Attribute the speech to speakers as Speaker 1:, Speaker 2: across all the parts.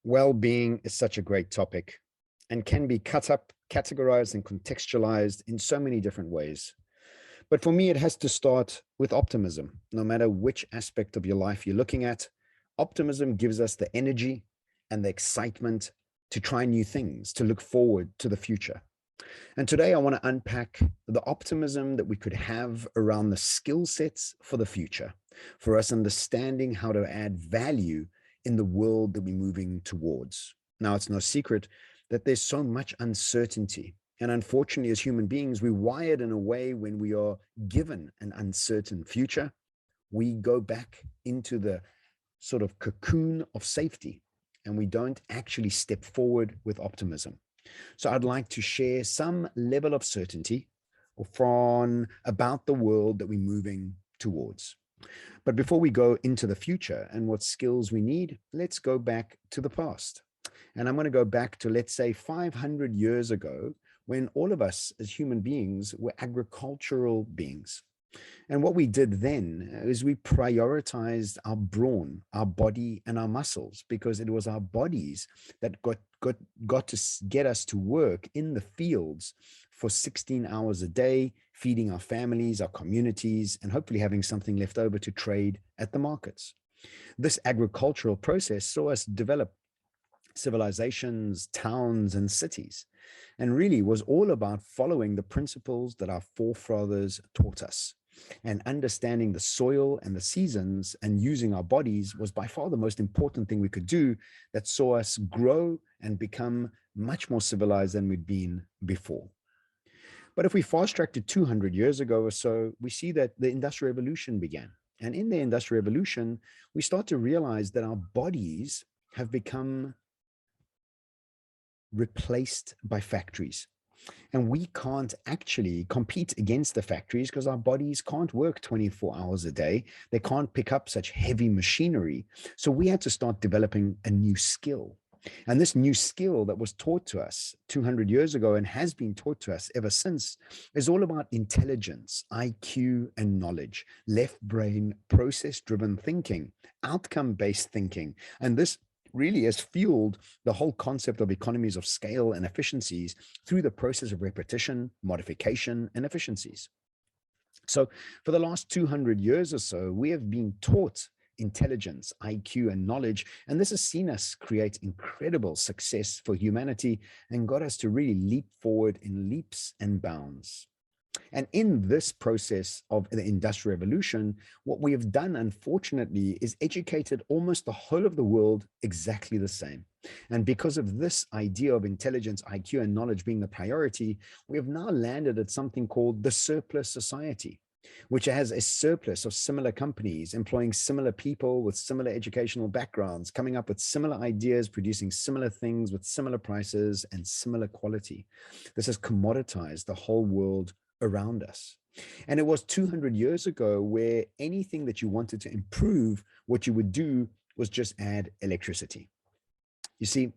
Speaker 1: Well-being is such a great topic and can be cut up, categorized, and contextualized in so many different ways. But for me, it has to start with optimism. No matter which aspect of your life you're looking at, optimism gives us the energy and the excitement to try new things, to look forward to the future. And today I want to unpack the optimism that we could have around the skill sets for the future, for us understanding how to add value in the world that we're moving towards. Now, it's no secret that there's so much uncertainty. And unfortunately, as human beings, we're wired in a way when we are given an uncertain future, we go back into the sort of cocoon of safety and we don't actually step forward with optimism. So I'd like to share some level of certainty from about the world that we're moving towards. But before we go into the future and what skills we need, let's go back to the past. And I'm going to go back to, let's say, 500 years ago, when all of us as human beings were agricultural beings. And what we did then is we prioritized our brawn, our body, and our muscles, because it was our bodies that got to get us to work in the fields for 16 hours a day, feeding our families, our communities, and hopefully having something left over to trade at the markets. This agricultural process saw us develop civilizations, towns, and cities, and really was all about following the principles that our forefathers taught us. And understanding the soil and the seasons and using our bodies was by far the most important thing we could do that saw us grow and become much more civilized than we'd been before. But if we fast track to 200 years ago or so, we see that the Industrial Revolution began. And in the Industrial Revolution, we start to realize that our bodies have become replaced by factories. And we can't actually compete against the factories because our bodies can't work 24 hours a day. They can't pick up such heavy machinery. So we had to start developing a new skill. And this new skill that was taught to us 200 years ago and has been taught to us ever since is all about intelligence, IQ, and knowledge, left brain, process-driven thinking, outcome-based thinking. And this really has fueled the whole concept of economies of scale and efficiencies through the process of repetition, modification, and efficiencies. So for the last 200 years or so, we have been taught intelligence, IQ, and knowledge, and this has seen us create incredible success for humanity and got us to really leap forward in leaps and bounds. And in this process of the Industrial Revolution, what we have done, unfortunately, is educated almost the whole of the world exactly the same. And because of this idea of intelligence, IQ, and knowledge being the priority, we have now landed at something called the surplus society, which has a surplus of similar companies employing similar people with similar educational backgrounds, coming up with similar ideas, producing similar things with similar prices and similar quality. This has commoditized the whole world around us. And it was 200 years ago where anything that you wanted to improve, what you would do was just add electricity. You see,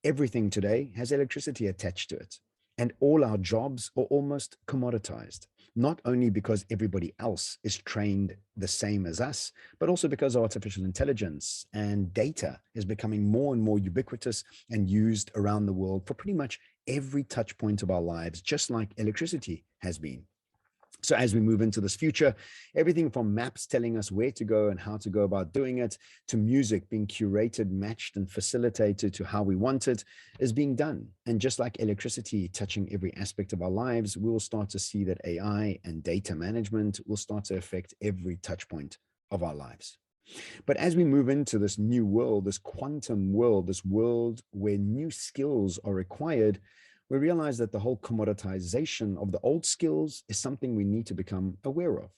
Speaker 1: everything today has electricity attached to it. And all our jobs are almost commoditized, not only because everybody else is trained the same as us, but also because artificial intelligence and data is becoming more and more ubiquitous and used around the world for pretty much every touch point of our lives, just like electricity has been. So as we move into this future, everything from maps telling us where to go and how to go about doing it, to music being curated, matched, and facilitated to how we want it, is being done. And just like electricity touching every aspect of our lives, we will start to see that AI and data management will start to affect every touch point of our lives. But as we move into this new world, this quantum world, this world where new skills are required, we realize that the whole commoditization of the old skills is something we need to become aware of.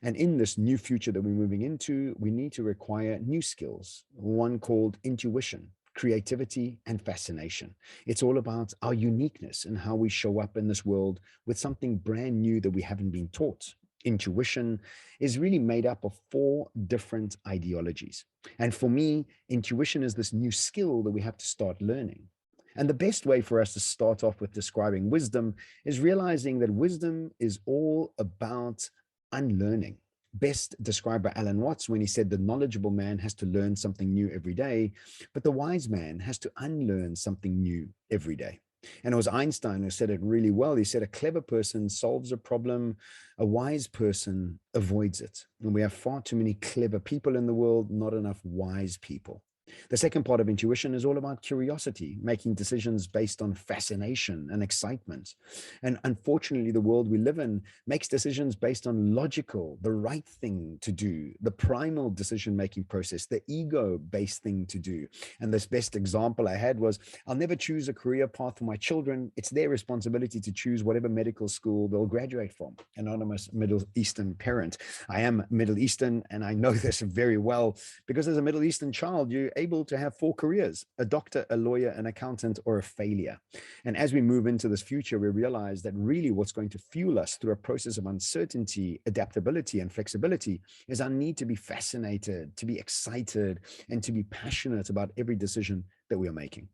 Speaker 1: And in this new future that we're moving into, we need to require new skills, one called intuition, creativity, and fascination. It's all about our uniqueness and how we show up in this world with something brand new that we haven't been taught. Intuition is really made up of 4 different ideologies. And for me, intuition is this new skill that we have to start learning. And the best way for us to start off with describing wisdom is realizing that wisdom is all about unlearning. best described by Alan Watts when he said the knowledgeable man has to learn something new every day, but the wise man has to unlearn something new every day. And it was Einstein who said it really well. He said, a clever person solves a problem, a wise person avoids it. And we have far too many clever people in the world, not enough wise people. The second part of intuition is all about curiosity, making decisions based on fascination and excitement. And unfortunately, the world we live in makes decisions based on logical, the right thing to do, the primal decision-making process, the ego-based thing to do. And this best example I had was, I'll never choose a career path for my children. It's their responsibility to choose whatever medical school they'll graduate from. Anonymous Middle Eastern parent. I am Middle Eastern, and I know this very well because as a Middle Eastern child, you're able to have 4 careers: a doctor, a lawyer, an accountant, or a failure. And as we move into this future, we realize that really what's going to fuel us through a process of uncertainty, adaptability, and flexibility is our need to be fascinated, to be excited, and to be passionate about every decision that we are making.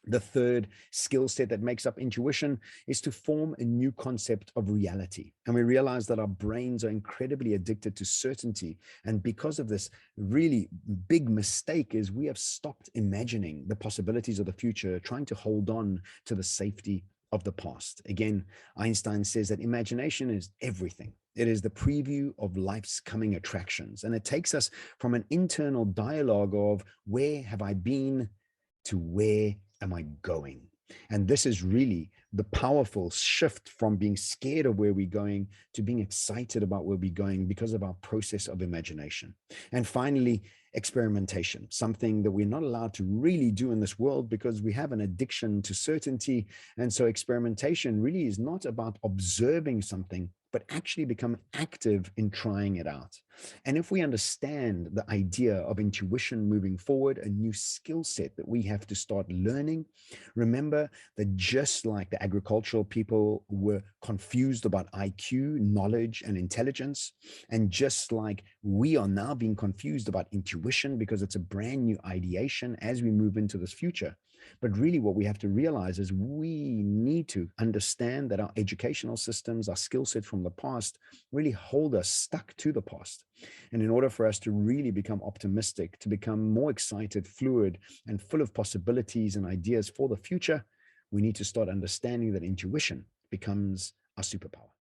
Speaker 1: The third skill set that makes up intuition is to form a new concept of reality. And we realize that our brains are incredibly addicted to certainty. And because of this really big mistake is we have stopped imagining the possibilities of the future, trying to hold on to the safety of the past. Again, Einstein says that imagination is everything. It is the preview of life's coming attractions. And it takes us from an internal dialogue of where have I been to where am I going? And this is really the powerful shift from being scared of where we're going to being excited about where we're going because of our process of imagination. And finally, experimentation, something that we're not allowed to really do in this world because we have an addiction to certainty. And so experimentation really is not about observing something, but actually become active in trying it out. And if we understand the idea of intuition moving forward, a new skill set that we have to start learning, remember that just like the agricultural people were confused about IQ, knowledge, and intelligence, and just like we are now being confused about intuition because it's a brand new ideation as we move into this future. But really what we have to realize is we need to understand that our educational systems, our skill set from the past really hold us stuck to the past. And in order for us to really become optimistic, to become more excited, fluid, and full of possibilities and ideas for the future, we need to start understanding that intuition becomes our superpower.